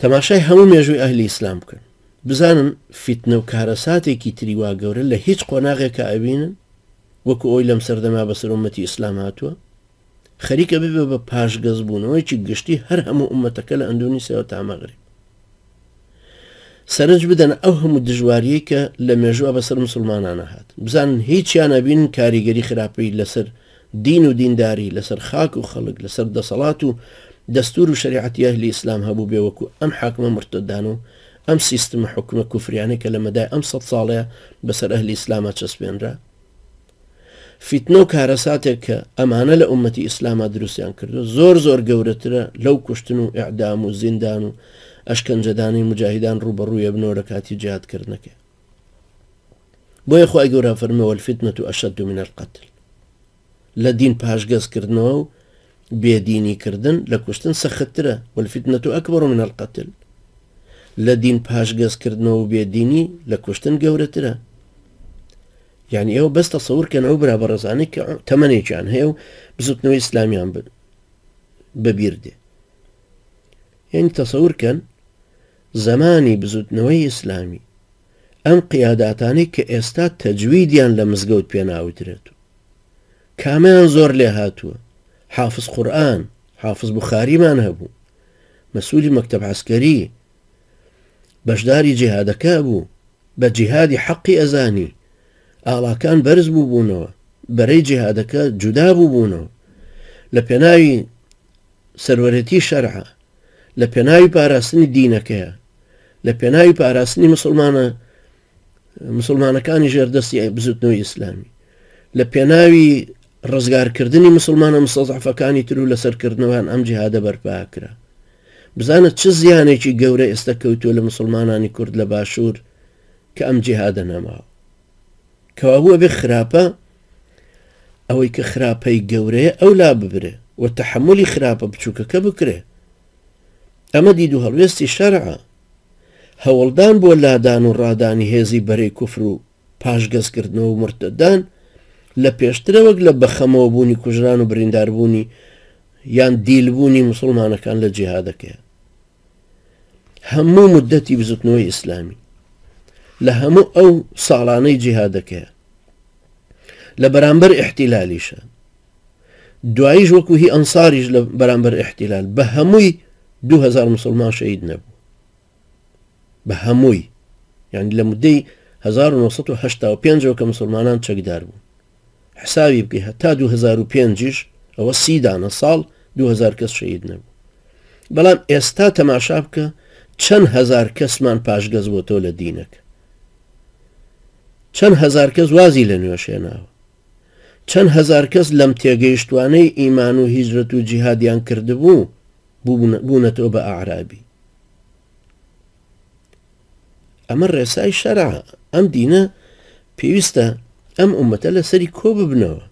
تەماشای هەموو مێژووی ئەهلی ئیسلام بکەن، بزانن فیتنە و کارەساتێکی تری وا گەورە لە هیچ قۆناغێکە ئەبینن وەکو ئەوی لەم سەردەما بەسەر ئومەتی ئیسلام هاتووە، خەریکە ببێ بە پاشگەزبوونەوەیکی گشتی هەر هەموو ئومەتەکە لە ئەندونیسیەوە تا مەغرب، سەرنج بدەن ئەو هەموو دژواریەی کە لە مێژووە بەسەر مسلمانانە هات، بزانن هیچیان نەبینن کاریگەری خراپەی لەسەر دین و دینداری، لەسەر خاک و خەڵک، لەسەر دەسەڵات و دەستور و شریعەتی ئەهلی ئیسلام هەبوو بێ وەکو ئەم حاکمە مرتەدان و ئەم سیستمە حکومە کوفریانەی کە لە مەدای ئەم 100 ساڵەیە بەسەر ئەهلی ئیسلامە چەسپێنرا. فیتنە و کارەساتێک کە ئەمانە لە ئومەتی ئیسلامە دروستیان کردو زۆر گەورەترە لەو کوشتن و ئیعدام و زیندان و ئەشکەنجەدانی مجاهیدان ڕوبەڕوویە بنەوە لە کاتی جیهادکردنەکە. بۆیە خوای گەورە فەرمێ وەالفتنەة ئەشەد من القتل، لە دین پاشگەزکردنەوە و بێدینیکردن لە کوشتن سەختترە، وەالفتنەة ئەکبەر من القتل، لە دین پاشگەزکردنەوە و بێدینی لە کوشتن گەورەترە. یعنی ئێوە بەس تەسەورکەن ئەو برا بەڕێزانەی کە تەمەنێکیان هەیە و بزوتنەوەی ئیسلامیان بەبیردێ، یعنی تەسەورکەن زمانی بزوتنەوەی ئیسلامی ئەم قیاداتانەی کە ئێستا تەجویدیان لە مزگەوت پێناوترێت و کامیان زۆر لێ هاتووە، حافظ قورئان، حافظ بوخاریمان هەبوو، مەسئولی مەکتەب عەسکەری، بەشداری جیهادەکە بوو، بە جیهادی حەقی ئەزانی، ئاڵاکان بەرز بوو بوونەوە، بەرەی جیهادەکە جودا بوو بوونەوە، لە پێناوی سەروەرەتی شەرعە، لە پێناوی پاراستنی دینەکەیە، لە پێناوی پاراستنی مسلمانەکانی ژێردەستی بزوتنەوەی ئیسلامی، لە پێناوی ڕزگارکردنی مسلمانە مستەضعفەکانی تر و لەسەرکردنەوەیان ئەم جیهادە بەرپاکرا. بزانت چه زیانێکی گەورە ئێستا کەوتووە لە مسلمانانی کورد لە باشوور کە ئەم جیهادە نەماوە، کەوا بووە بێ خراپە ئەوەی کە خراپەی گەورەیە ئەو لا ببرێ و تەحملی خراپە بچووکەکە بکرێ. ئەمە دید و هەڵوێستی شەرعە، هەوڵدان بۆ لادان و ڕادانی هێزی بەرەی کوفر و پاشگەزکردنەوە و مرتەدان لە پێشترە وەک لە بەخەمەوە بوونی کوژران و برینداربوونی یان دیلبوونی مسلمانەکان لە جیهادەکەیە. هەموو مدەتی بزوتنەوەی ئیسلامی لە هەموو ئەو ساڵانەی جیهادەکەیە لە بەرامبەر ئیحتیلالیشە، دواییش وەکو هی ئەنساریش لە بەرامبەر ئیحتیلال بە هەمووی 2000 مسلمان شەهید نەبوو، بە هەمووی، یعنی لە مدەی 1985 کە مسلمانان چەکدار بوون حسابی بکەی هەتا 2005 ئەوە 30 دانە ساڵ 2000 کەس شەهید نەبوو. بەڵام ئێستا تەماشا بکە چەند هەزار کەسمان پاشگەز بۆتەوە لە دینەکە، چەند هەزار کەس وازی لە نوێشێناوە، چەند هەزار کەس لەم تێگەیشتوانەی ئیمان و هیجرەت و جیهادیان کردبوو بوونەتەوە بە ئاعرابی. ئەمە ڕێسای شەرعە، ئەم دینە پێویستە ئەم ئومەتە لەسەری کۆ ببنەوە.